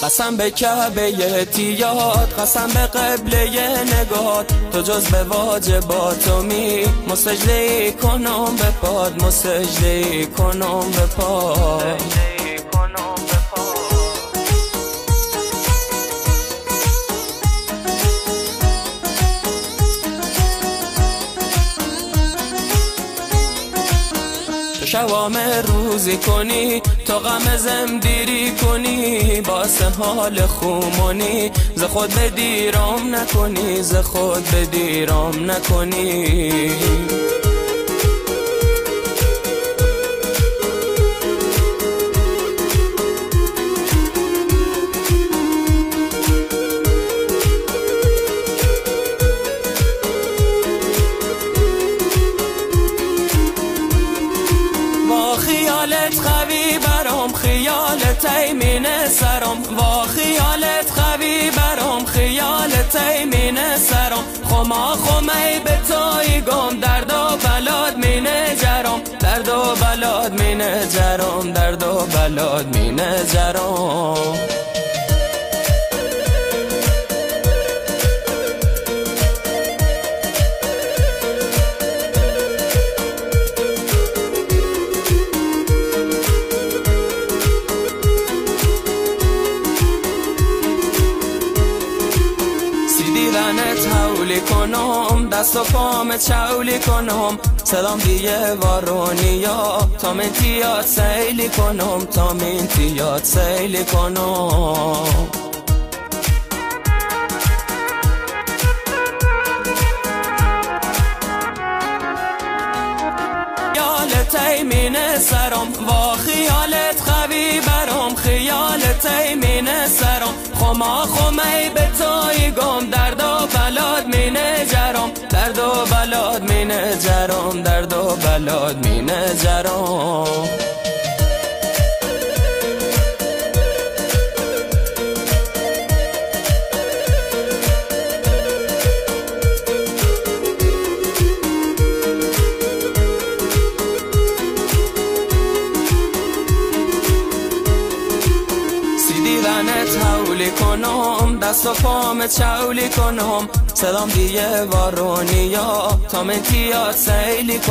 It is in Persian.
قسم به کعبه اعتیاد، قسم به قبله نگات، تو جز به واجباتمی مسجده کنم به پاد، مسجده کنم به پاد. تو شوام روزی کنی، تو غم زمدیری کنی، باس حال خومونی، ز خود بدیرام نکنی، ز خود بدیرام نکنی. خیالت خوی برام، خیالت ایمین سرم، وا خیالت خوی برام، خیالت ایمین سرم. خما خمی به تایی گم، درد و بلاد مین جرم، درد و بلاد مین جرم، درد و بلاد مین جرم. دیدنت حولی کنم، دست و پام چولی کنم، صدام دیگه وارونیا، تا من تیاد سیلی کنم، تا من تیاد سیلی کنم. خیالت ایمین سرم، وا خیالت خوی برام، خیالت ایمین سرم. خما خمی به تایی گم، درد و بلاد مین جرم، درد و بلاد مین جرم، درد و بلاد مین جرم. دیدنت حولی کنم، دست و پام چولی کنم، صدام دیگه وارونیا، تا من تیاد سیلی کنم.